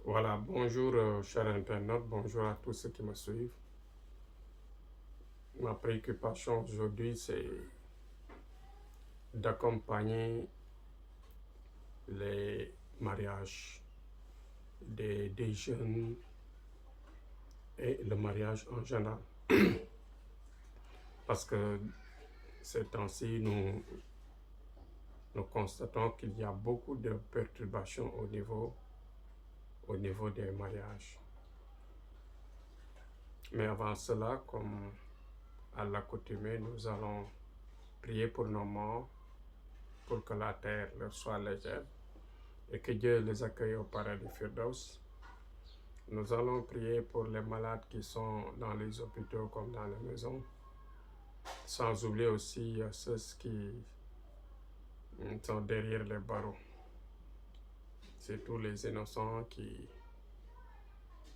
Voilà, bonjour chers internautes, bonjour à tous ceux qui me suivent. Ma préoccupation aujourd'hui, c'est d'accompagner les mariages des jeunes et le mariage en général. Parce que ces temps-ci, nous constatons qu'il y a beaucoup de perturbations au niveau des mariages. Mais avant cela, comme à l'accoutumée, nous allons prier pour nos morts, pour que la terre leur soit légère et que Dieu les accueille au paradis Firdaus. Nous allons prier pour les malades qui sont dans les hôpitaux comme dans les maisons, sans oublier aussi ceux qui sont derrière les barreaux. C'est tous les innocents qui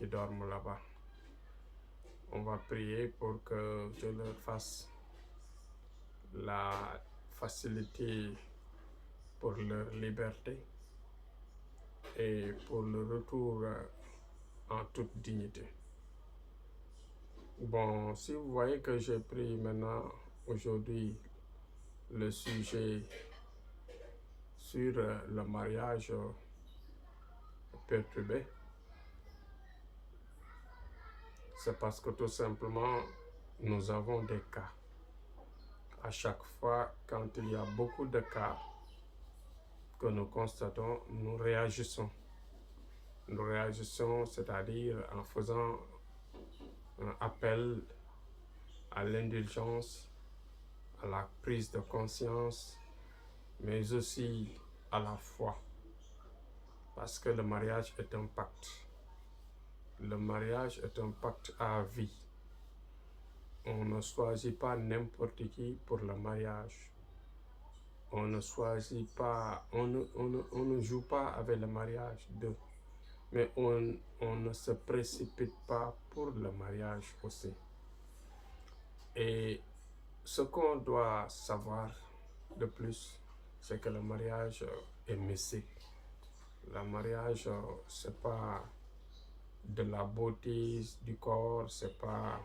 dorment là-bas. On va prier pour que Dieu leur fasse la facilité pour leur liberté et pour le retour en toute dignité. Bon, si vous voyez que j'ai pris maintenant aujourd'hui le sujet sur le mariage perturbé, c'est parce que tout simplement nous avons des cas. À chaque fois, quand il y a beaucoup de cas que nous constatons, nous réagissons. Nous réagissons, c'est-à-dire en faisant un appel à l'indulgence, à la prise de conscience, mais aussi à la foi. Parce que le mariage est un pacte. Le mariage est un pacte à vie. On ne choisit pas n'importe qui pour le mariage. On ne choisit pas, on ne joue pas avec le mariage d'eux. Mais on ne se précipite pas pour le mariage aussi. Et ce qu'on doit savoir de plus, c'est que le mariage est mystique. Le mariage, c'est pas de la beauté du corps, c'est pas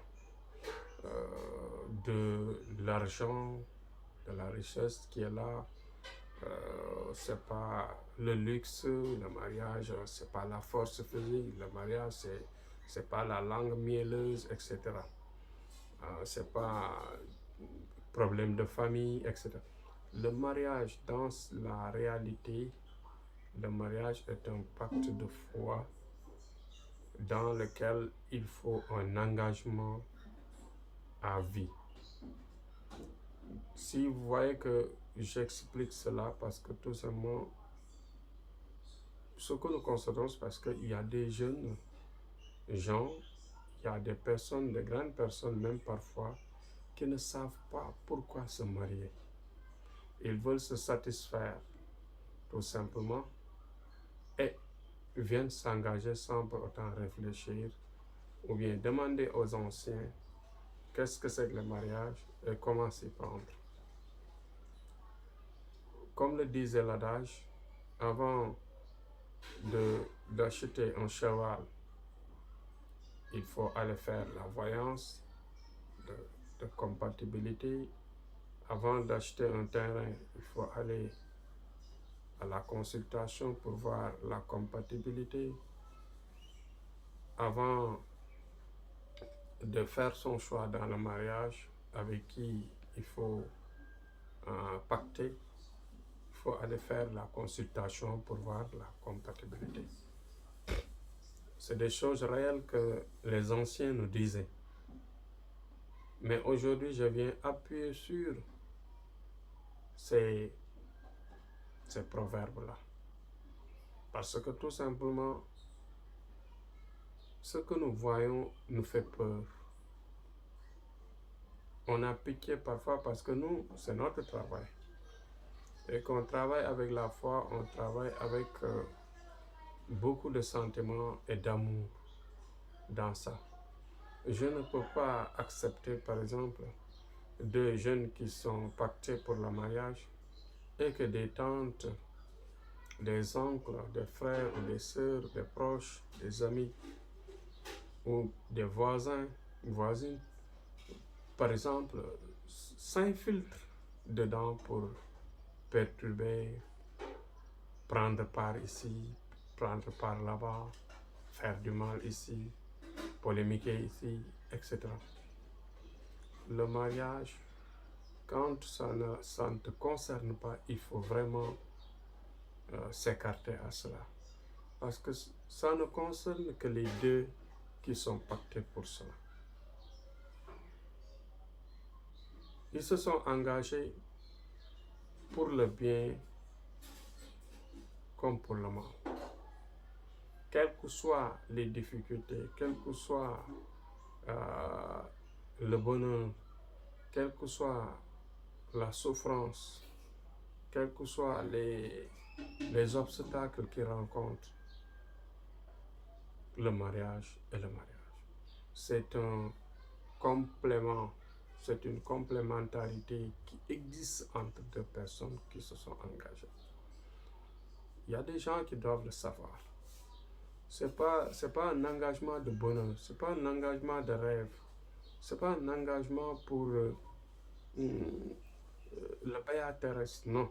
de l'argent, de la richesse qui est là, c'est pas le luxe, le mariage, c'est pas la force physique, le mariage, c'est pas la langue mielleuse, etc. C'est pas problème de famille, etc. Le mariage, dans la réalité, le mariage est un pacte de foi dans lequel il faut un engagement à vie. Si vous voyez que j'explique cela, parce que tout simplement, ce que nous constatons, c'est parce qu'il y a des jeunes gens, il y a des personnes, des grandes personnes même parfois, qui ne savent pas pourquoi se marier. Ils veulent se satisfaire, tout simplement, et viennent s'engager sans pour autant réfléchir, ou bien demander aux anciens qu'est-ce que c'est que le mariage et comment s'y prendre. Comme le disait l'adage, avant d'acheter un cheval, il faut aller faire la voyance de compatibilité. Avant d'acheter un terrain, il faut aller à la consultation pour voir la compatibilité. Avant de faire son choix dans le mariage, avec qui il faut pacter, il faut aller faire la consultation pour voir la compatibilité. C'est des choses réelles que les anciens nous disaient. Mais aujourd'hui, je viens appuyer sur ces proverbes-là. Parce que tout simplement, ce que nous voyons nous fait peur. On a pitié parfois parce que nous, c'est notre travail. Et qu'on travaille avec la foi, on travaille avec beaucoup de sentiments et d'amour dans ça. Je ne peux pas accepter, par exemple, deux jeunes qui sont pactés pour le mariage et que des tantes des oncles, des frères ou des sœurs, des proches, des amis ou des voisins, voisines, par exemple, s'infiltrent dedans pour perturber, prendre part ici, prendre part là-bas, faire du mal ici, polémiquer ici, etc. Le mariage, quand ça ne te concerne pas, il faut vraiment s'écarter à cela. Parce que ça ne concerne que les deux qui sont pactés pour cela. Ils se sont engagés pour le bien comme pour le mal. Quelles que soient les difficultés, quel que soit le bonheur, quelle que soit la souffrance, quels que soient les obstacles qu'ils rencontrent, le mariage est le mariage. C'est un complément, c'est une complémentarité qui existe entre deux personnes qui se sont engagées. Il y a des gens qui doivent le savoir. C'est pas un engagement de bonheur, c'est pas un engagement de rêve, c'est pas un engagement pour le baya terrestre, non.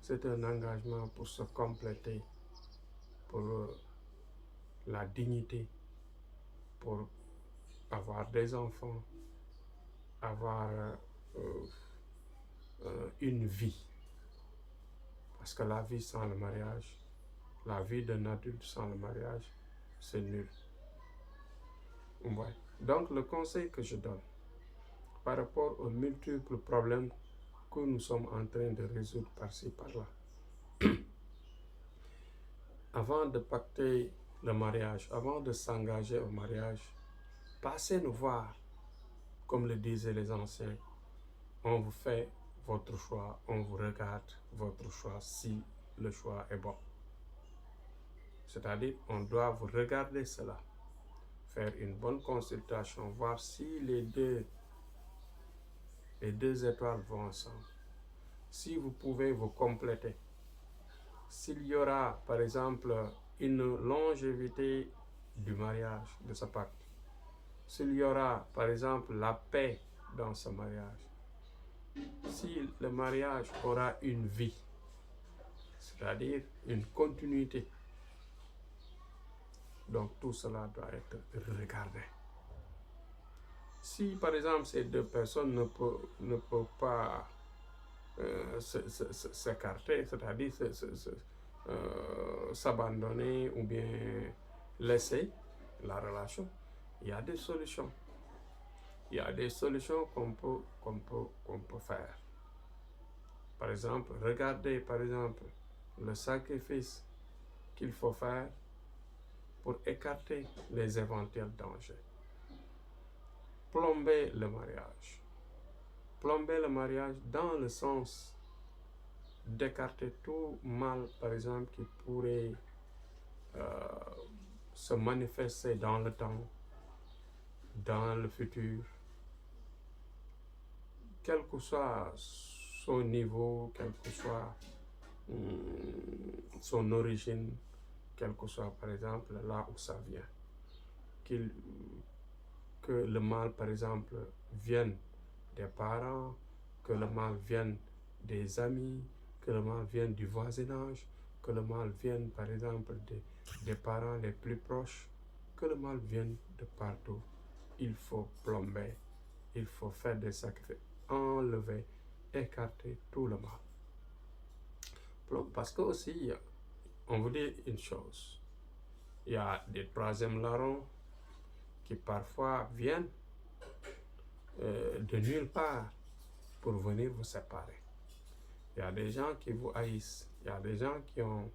C'est un engagement pour se compléter, pour la dignité, pour avoir des enfants, avoir une vie. Parce que la vie sans le mariage, la vie d'un adulte sans le mariage, c'est nul. Ouais. Donc le conseil que je donne par rapport aux multiples problèmes que nous sommes en train de résoudre par-ci, par-là, avant de pacter le mariage, avant de s'engager au mariage, passez nous voir, comme le disaient les anciens. On vous fait votre choix, on vous regarde votre choix si le choix est bon. C'est-à-dire, on doit vous regarder cela, faire une bonne consultation, voir si les deux étoiles vont ensemble. Si vous pouvez vous compléter, s'il y aura par exemple une longévité du mariage, de ce pacte, s'il y aura par exemple la paix dans ce mariage, si le mariage aura une vie, c'est-à-dire une continuité, donc tout cela doit être regardé. Si par exemple ces deux personnes ne peuvent pas s'écarter, c'est-à-dire s'abandonner ou bien laisser la relation, il y a des solutions. Il y a des solutions qu'on peut faire. Par exemple, regardez par exemple le sacrifice qu'il faut faire pour écarter les éventuels dangers. Plomber le mariage. Plomber le mariage dans le sens d'écarter tout mal, par exemple, qui pourrait se manifester dans le temps, dans le futur, quel que soit son niveau, quelle que soit son origine, quel que soit par exemple là où ça vient. Que le mal par exemple vienne des parents, que le mal vienne des amis, que le mal vienne du voisinage, que le mal vienne par exemple des parents les plus proches, que le mal vienne de partout. Il faut plomber, il faut faire des sacrifices, enlever, écarter tout le mal. Parce que aussi, on vous dit une chose, il y a des troisièmes larrons qui parfois viennent de nulle part pour venir vous séparer. Il y a des gens qui vous haïssent, il y a des gens qui ont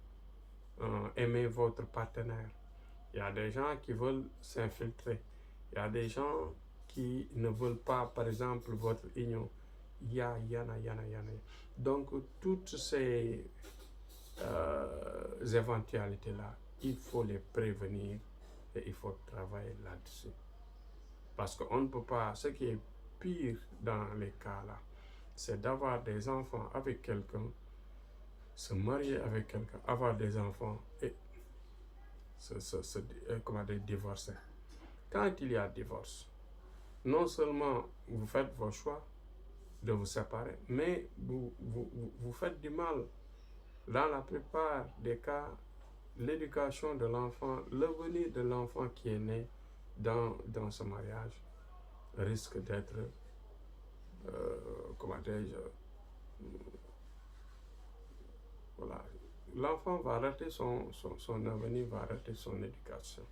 aimé votre partenaire, il y a des gens qui veulent s'infiltrer, il y a des gens qui ne veulent pas, par exemple, votre union. Il y en a. Donc, toutes ces éventualités-là, il faut les prévenir et il faut travailler là-dessus. Parce qu'on ne peut pas, ce qui est pire dans les cas-là, c'est d'avoir des enfants avec quelqu'un. se marier avec quelqu'un, avoir des enfants et divorcer. Quand il y a divorce, non seulement vous faites vos choix de vous séparer, mais vous faites du mal. Dans la plupart des cas, l'éducation de l'enfant, l'avenir de l'enfant qui est né dans ce mariage risque d'être, voilà, l'enfant va rater son avenir, va rater son éducation.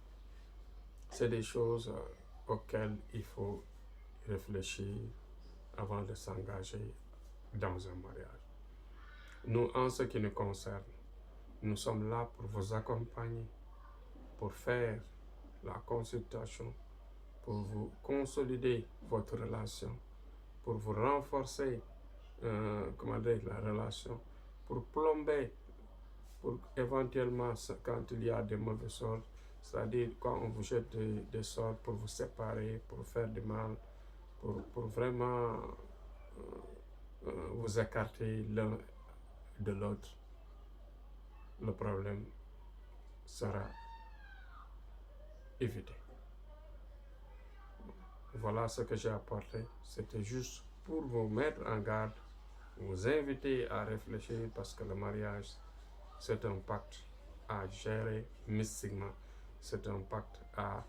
C'est des choses auxquelles il faut réfléchir avant de s'engager dans un mariage. Nous, en ce qui nous concerne, nous sommes là pour vous accompagner, pour faire la consultation, pour vous consolider votre relation, pour vous renforcer la relation, pour plomber, pour éventuellement, quand il y a des mauvais sorts, c'est-à-dire quand on vous jette des sorts pour vous séparer, pour faire du mal, pour vraiment vous écarter l'un de l'autre, le problème sera évité. Voilà ce que j'ai apporté. C'était juste pour vous mettre en garde, vous inviter à réfléchir, parce que le mariage, c'est un pacte à gérer mystiquement. C'est un pacte à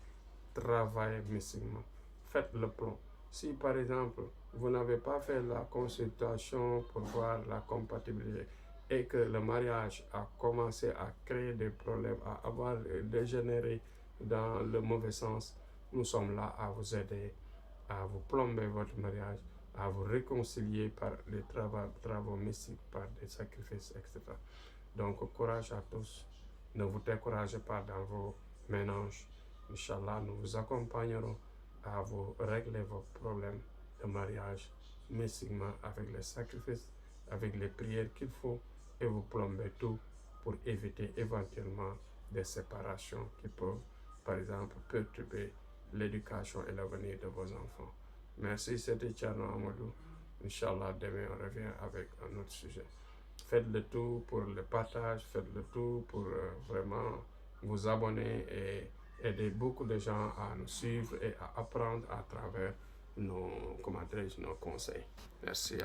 travailler mystiquement. Faites le plan. Si par exemple, vous n'avez pas fait la consultation pour voir la compatibilité et que le mariage a commencé à créer des problèmes, à avoir dégénéré dans le mauvais sens, nous sommes là à vous aider, à vous plomber votre mariage, à vous réconcilier par les travaux mystiques, par des sacrifices, etc. Donc, courage à tous. Ne vous découragez pas dans vos ménages. Inch'Allah, nous vous accompagnerons à vous régler vos problèmes de mariage mystiquement avec les sacrifices, avec les prières qu'il faut, et vous plomber tout pour éviter éventuellement des séparations qui peuvent, par exemple, perturber l'éducation et l'avenir de vos enfants. Merci, c'était Thierno Amadou. Inch'Allah, demain on revient avec un autre sujet. Faites le tout pour le partage, faites le tout pour vraiment vous abonner et aider beaucoup de gens à nous suivre et à apprendre à travers nos conseils. Merci.